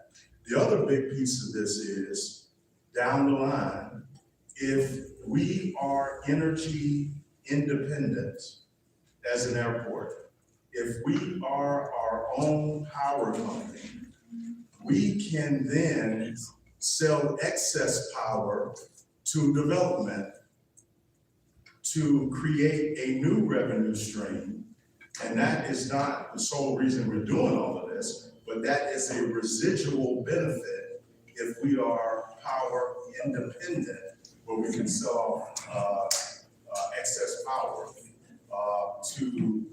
The other big piece of this is, down the line, if we are energy independent as an airport, if we are our own power company, we can then sell excess power to development to create a new revenue stream. And that is not the sole reason we're doing all of this, but that is a residual benefit if we are power independent, where we can sell excess power to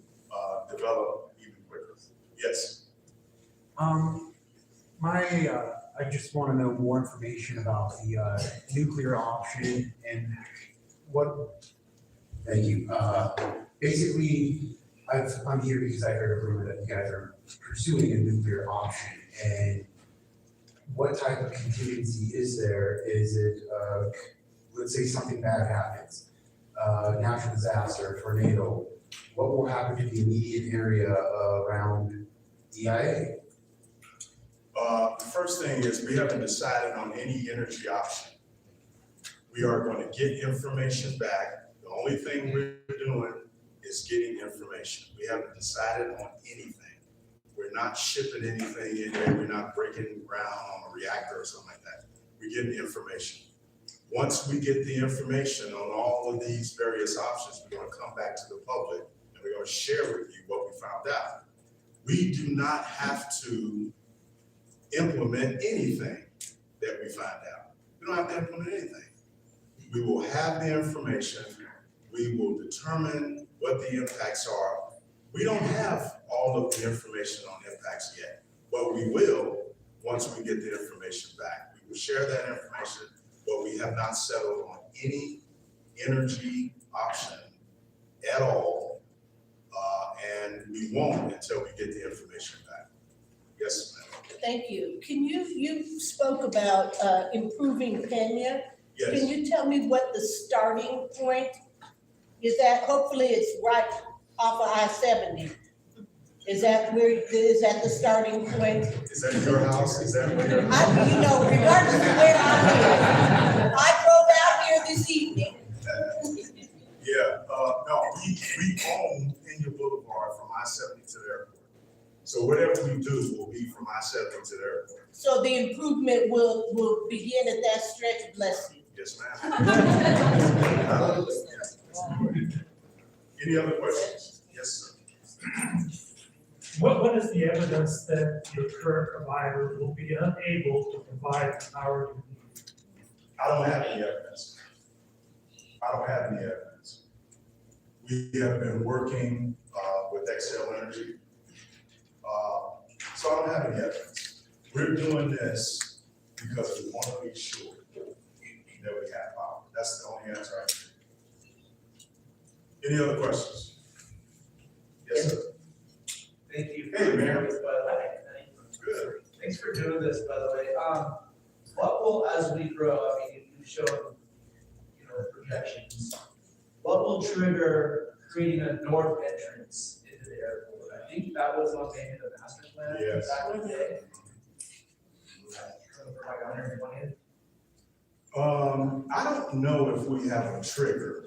develop even quicker. Yes. I just want to know more information about the nuclear option and what. Thank you. Basically, I'm here because I heard a rumor that you guys are pursuing a nuclear option, and what type of contingency is there? Is it, let's say something bad happens, natural disaster, tornado, what will happen to the immediate area around DIA? The first thing is we haven't decided on any energy option. We are going to get information back. The only thing we're doing is getting information. We haven't decided on anything. We're not shipping anything in there. We're not breaking ground on a reactor or something like that. We're getting the information. Once we get the information on all of these various options, we're gonna come back to the public and we're gonna share with you what we found out. We do not have to implement anything that we find out. We don't have to implement anything. We will have the information. We will determine what the impacts are. We don't have all of the information on impacts yet, but we will once we get the information back. We will share that information, but we have not settled on any energy option at all. And we won't until we get the information back. Yes, ma'am. Thank you. You spoke about improving Pena. Can Yes, you tell me what the starting point is at? Hopefully it's right off of I-70. Is that the starting point? is that your house? Is that where you're? Regardless of where I live, I drove out here this evening. Yeah, no, we own Pena Boulevard from I-70 to the airport. So whatever we do will be from I-70 to the airport. So the improvement will begin at that stretch, bless you. Yes, ma'am. Any other questions? Yes, sir. What is the evidence that your current provider will be unable to provide the power you need? I don't have any evidence. I don't have any evidence. We have been working with Xcel Energy. So I don't have any evidence. We're doing this because we want to be sure that we have power. That's the only answer I can give. Any other questions? Yes, sir. Thank you. Hey, man. By the way. Good. Thanks for doing this, by the way. What will, as we grow, I mean, you've shown, projections. What will trigger creating a north entrance into the airport? I think that was on maybe the master plan. Yes. Back in the day. For like 120th. I don't know if we have a trigger.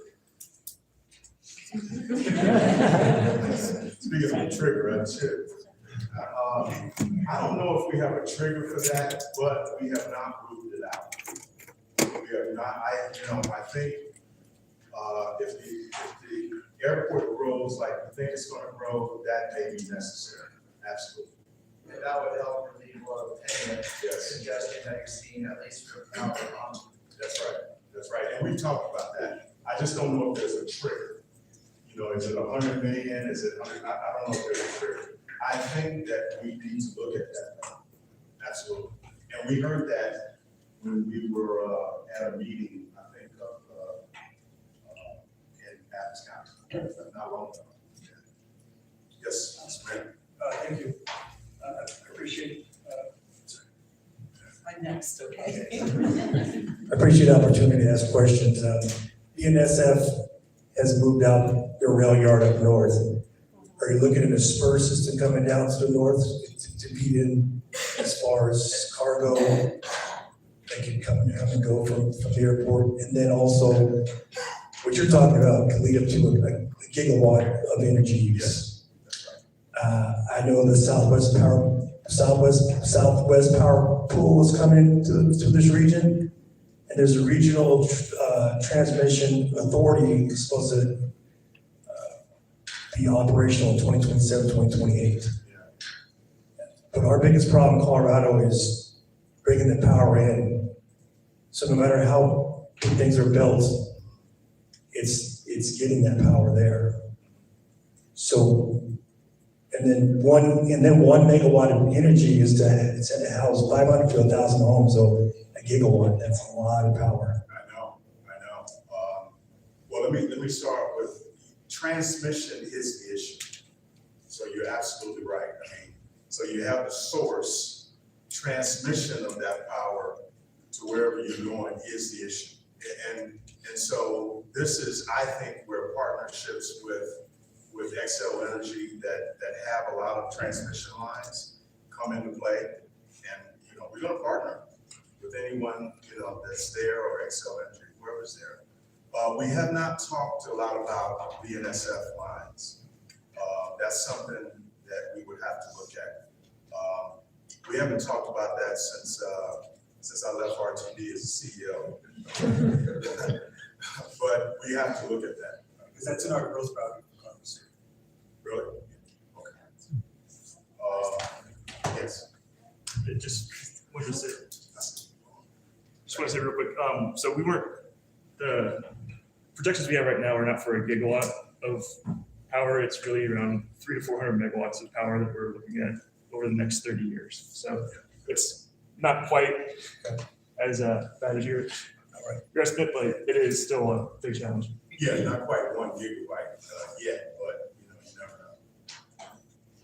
Speaking of a trigger, that's it. I don't know if we have a trigger for that, but we have not ruled it out. We have not, I think, if the airport grows like we think it's gonna grow, that may be necessary, absolutely. And that would help relieve a lot of pain, Yes. suggestion that you're seeing at least for power. That's right, and we talked about that. I just don't know if there's a trigger. Is it 100 million, is it 100, I don't know if there's a trigger. I think that we need to look at that, absolutely. And we heard that when we were at a meeting, I think, in Adams County, not long ago. Yes, ma'am. Thank you. I appreciate, I'm next, okay? I appreciate the opportunity to ask questions. BNSF has moved out their rail yard up north. Are you looking at a spur system coming down to the north to feed in as far as cargo that can come and go from the airport? And then also, what you're talking about can lead up to a gigawatt of energy use. I know the Southwest Power Pool is coming to this region, and there's a regional transmission authority supposed to be operational in 2027, 2028. But our biggest problem in Colorado is bringing the power in. So no matter how big things are built, it's getting that power there. So, and then one megawatt of energy is to house 500 to 1,000 homes. So a gigawatt, that's a lot of power. I know. Well, let me start with transmission is the issue. So you're absolutely right. So you have the source, transmission of that power to wherever you're going is the issue. And so this is, I think, where partnerships with Xcel Energy that have a lot of transmission lines come into play. And, we're gonna partner with anyone, that's there or Xcel Energy, whoever's there. We have not talked a lot about BNSF lines. That's something that we would have to look at. We haven't talked about that since I left RTD as CEO. But we have to look at that. Because that's in our growth project. Really? Okay. Yes. It just want to say real quick. So the projections we have right now are not for a gigawatt of power. It's really around 300 to 400 megawatts of power that we're looking at over the next 30 years. So it's not quite as bad as your estimate, but it is still a big challenge. Yeah, not quite 1 gigabyte yet, but you never know.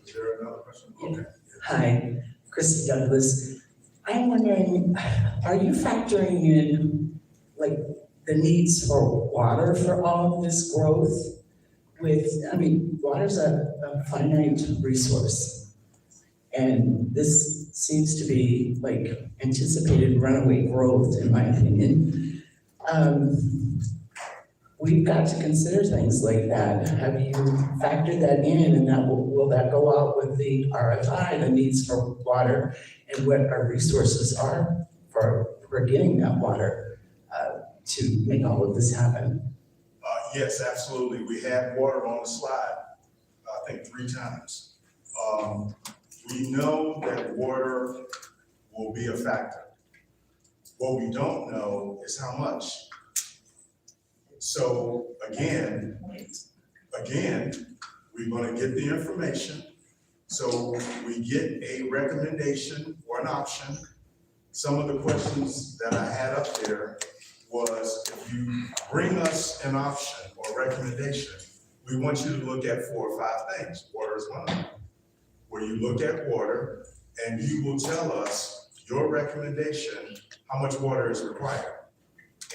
Is there another question? Okay. Hi, Christy Douglas. I'm wondering, are you factoring in like the needs for water for all of this growth? Water's a finite resource. And this seems to be like anticipated runaway growth, in my opinion. We've got to consider things like that. Have you factored that in, and that will that go out with the RFI, the needs for water, and what our resources are for getting that water to make all of this happen? Yes, absolutely. We had water on the slide, I think 3 times. We know that water will be a factor. What we don't know is how much. So again, we're gonna get the information. So we get a recommendation or an option. Some of the questions that I had up there was, if you bring us an option or recommendation, we want you to look at 4 or 5 things. Water is one of them. Where you look at water and you will tell us your recommendation, how much water is required.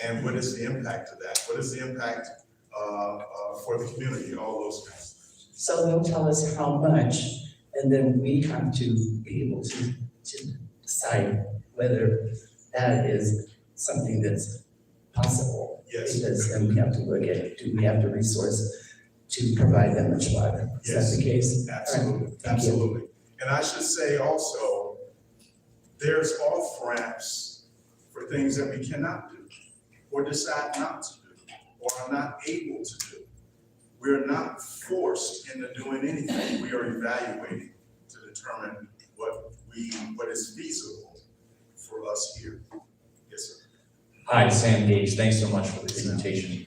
And what is the impact of that? What is the impact for the community, all those things? So they'll tell us how much, and then we have to be able to decide whether that is something that's possible. Yes. Because then we have to look at, do we have the resource to provide that much water? Is that the case? Absolutely, Right. absolutely. And I should say also, there's off-ramps for things that we cannot do, or decide not to do, or are not able to do. We're not forced into doing anything. We are evaluating to determine what is feasible for us here. Yes, sir. Hi, Sam Gage. Thanks so much for the presentation.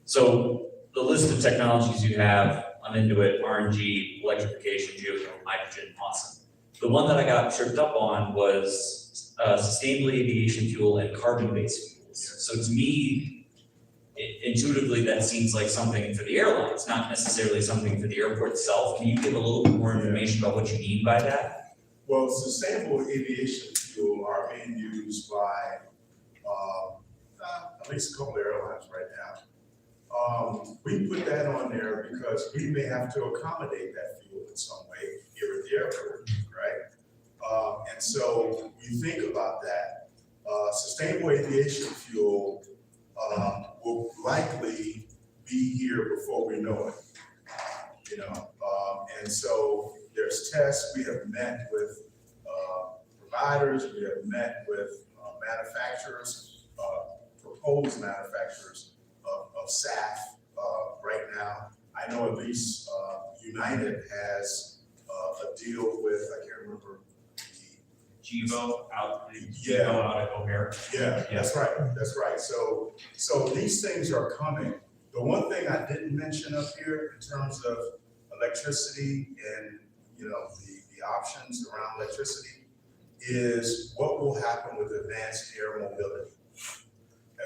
So the list of technologies you have, I'm into it, RNG, electrification, geothermal, hydrogen, awesome. The one that I got tripped up on was sustainable aviation fuel and carbon-based fuels. So to me, intuitively, that seems like something for the airlines, not necessarily something for the airport itself. Can you give a little bit more information about what you mean by that? Well, sustainable aviation fuel are being used by at least a couple of airlines right now. We put that on there because we may have to accommodate that fuel in some way here at the airport, right? And so we think about that. Sustainable aviation fuel will likely be here before we know it, and so there's tests. We have met with providers, we have met with manufacturers, proposed manufacturers of SAF right now. I know at least United has a deal with, I can't remember. Gevo out of O'Hare. Yeah, that's right. So these things are coming. The one thing I didn't mention up here in terms of electricity and, the options around electricity is what will happen with advanced air mobility.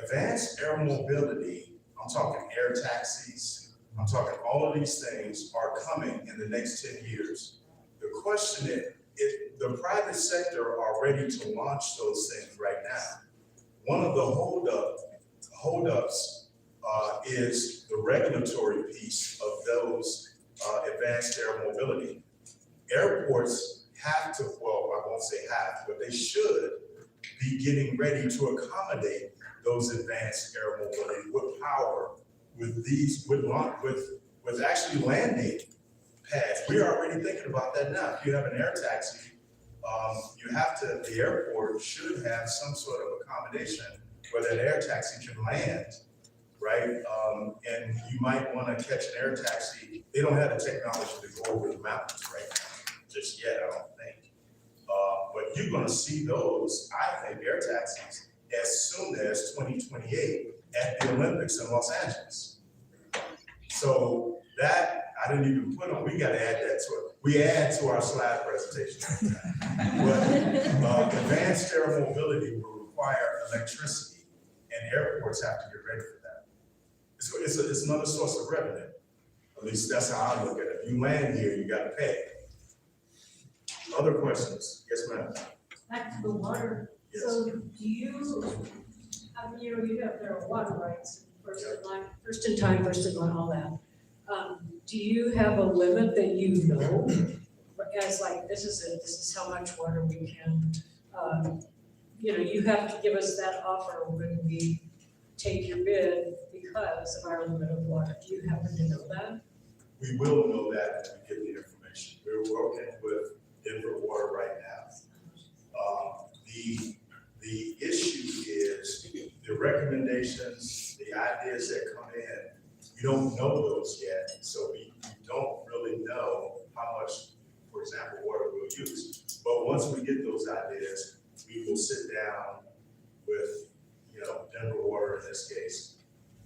Advanced air mobility, I'm talking air taxis, I'm talking all of these things are coming in the next 10 years. The question is, the private sector are ready to launch those things right now. One of the holdups is the regulatory piece of those advanced air mobility. Airports have to, well, I won't say have, but they should be getting ready to accommodate those advanced air mobility with power, with these, with actually landing pads. We're already thinking about that now. If you have an air taxi, the airport should have some sort of accommodation where that air taxi can land, right? And you might want to catch an air taxi. They don't have the technology to go over the mountains right now, just yet, I don't think. But you're gonna see those, I think, air taxis as soon as 2028 at the Olympics in Los Angeles. So that, I didn't even put on, we gotta add that to it. We add to our slide presentation. But advanced air mobility will require electricity, and airports have to get ready for that. It's another source of revenue. At least that's how I look at it. If you land here, you gotta pay. Other questions? Yes, ma'am. Back to the water. Yes. So do you, you have their water rights, first in line, first in time, first in line, all that. Do you have a limit that you know, as like, this is it, this is how much water we can, you have to give us that offer when we take your bid because of our limit of water. Do you happen to know that? We will know that when we get the information. We're working with Denver Water right now. The issue is the recommendations, the ideas that come in, we don't know those yet. So we don't really know how much, for example, water we'll use. But once we get those ideas, we will sit down with, Denver Water in this case,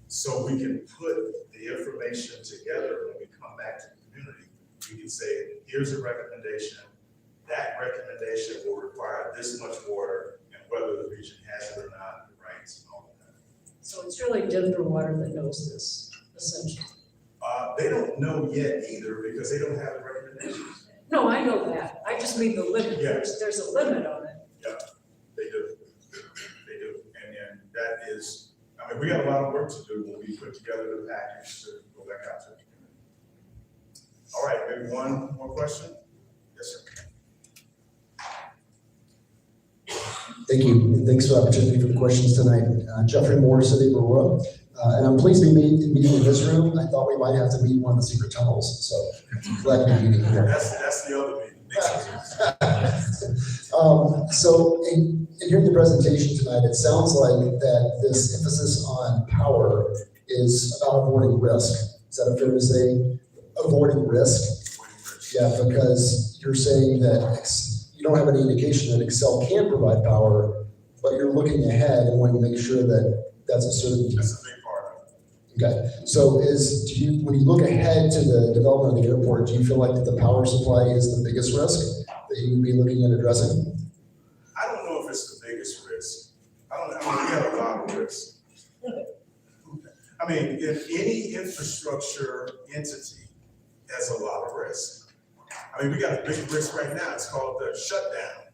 so we can put the information together when we come back to the community. We can say, here's a recommendation. That recommendation will require this much water, and whether the region has it or not, the rights and all of that. So it's really Denver Water that knows this, essentially. They don't know yet either because they don't have the recommendations. No, I know that. I just mean the limit. Yeah. There's a limit on it. Yeah, they do. They do. And that is, we got a lot of work to do when we put together the package to go back out to the community. All right, maybe one more question? Yes, sir. Thank you, and thanks for the opportunity for the questions tonight. Jeffrey Moore, City of Aurora, and I'm pleased to be meeting in this room. I thought we might have to meet in one of the secret tunnels, so glad to be meeting here. That's the other meeting. So in hearing the presentation tonight, it sounds like that this emphasis on power is about avoiding risk. Is that fair to say? Avoiding risk? Yeah, because you're saying that you don't have any indication that Excel can provide power, but you're looking ahead and wanting to make sure that that's a certainty. That's a big part of it. Okay, so when you look ahead to the development of the airport, do you feel like that the power supply is the biggest risk that you would be looking at addressing? I don't know if it's the biggest risk. We have a lot of risks. If any infrastructure entity has a lot of risk. We got a big risk right now. It's called the shutdown,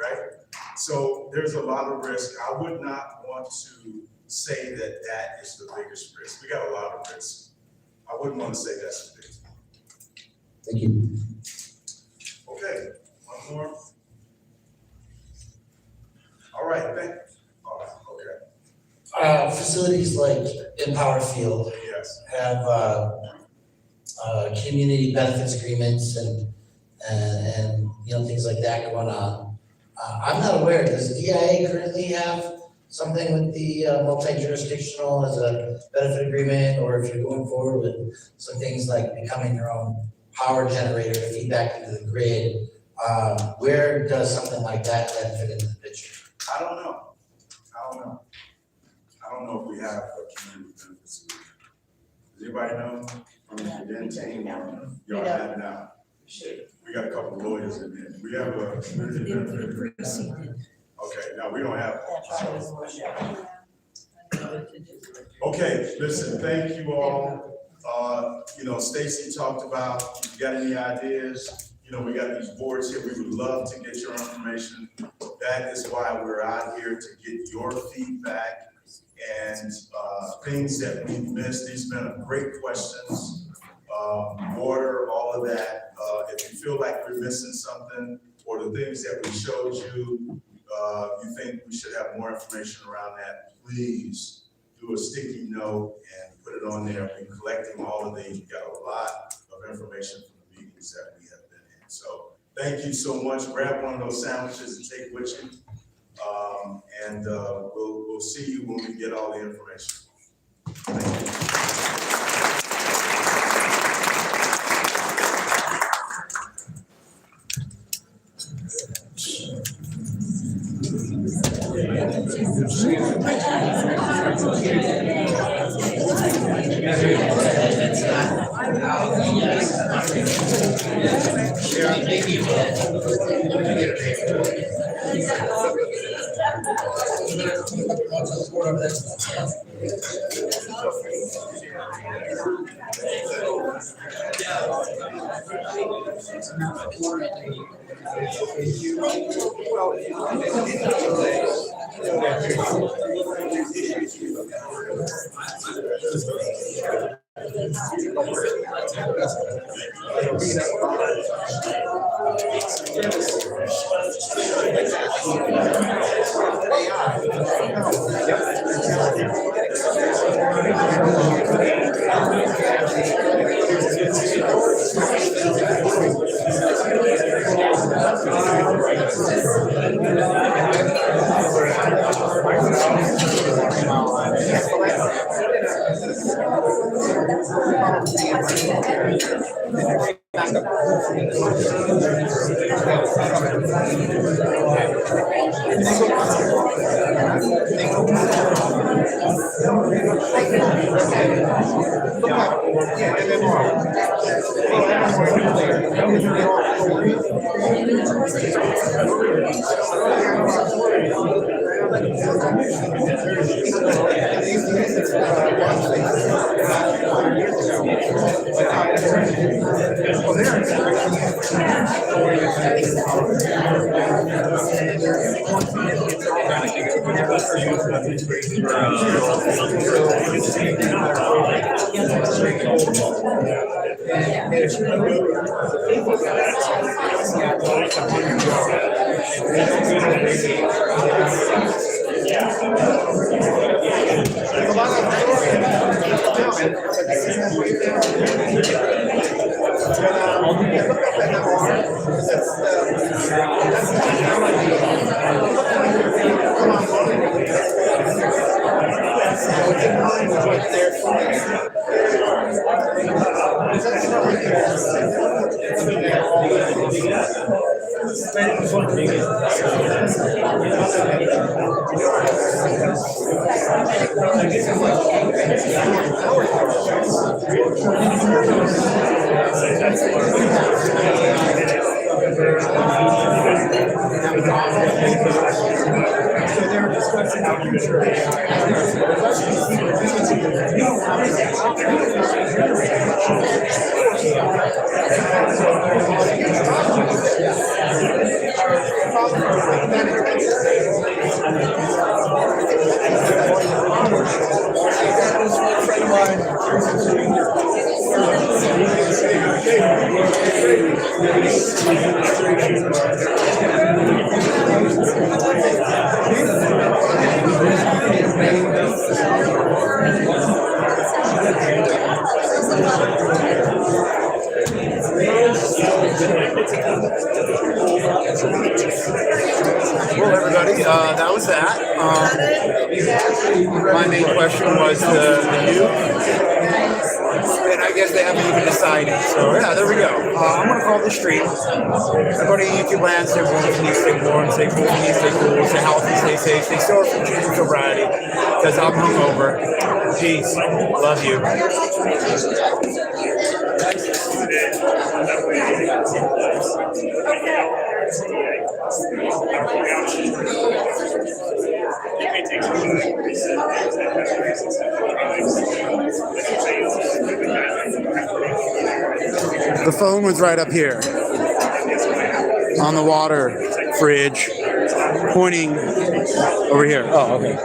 right? So there's a lot of risk. I would not want to say that that is the biggest risk. We got a lot of risk. I wouldn't want to say that's the biggest. Thank you. Okay, one more. All right, okay. Facilities like Empower Field Yes. have community benefits agreements and things like that going on. I'm not aware, does DIA currently have something with the multi-jurisdictional as a benefit agreement, or if you're going forward with some things like becoming your own power generator to feed back into the grid, where does something like that then fit into the picture? I don't know. I don't know if we have a community benefits agreement. Does anybody know? Y'all have it now. We got a couple of lawyers in there. We have a community benefit agreement. Okay, now we don't have one. Okay, listen, thank you all. Stacy talked about, if you got any ideas, we got these boards here. We would love to get your information. That is why we're out here, to get your feedback and things that we've missed. These have been great questions. Water, all of that. If you feel like we're missing something, or the things that we showed you, you think we should have more information around that, please do a sticky note and put it on there. We're collecting all of these. We got a lot of information from the meetings that we have been in. So thank you so much. Grab one of those sandwiches and take with you. And we'll see you when we get all the information. Thank you. Well, everybody, that was that. My main question was the youth, and I guess they haven't even decided. So yeah, there we go. I'm gonna call the stream. Everybody in YouTube land, stay warm, please stay warm, stay cool, please stay cool, stay healthy, stay safe, stay social, choose sobriety, because I'm hungover. Peace. Love you. The phone was right up here on the water fridge, pointing over here. Oh, okay.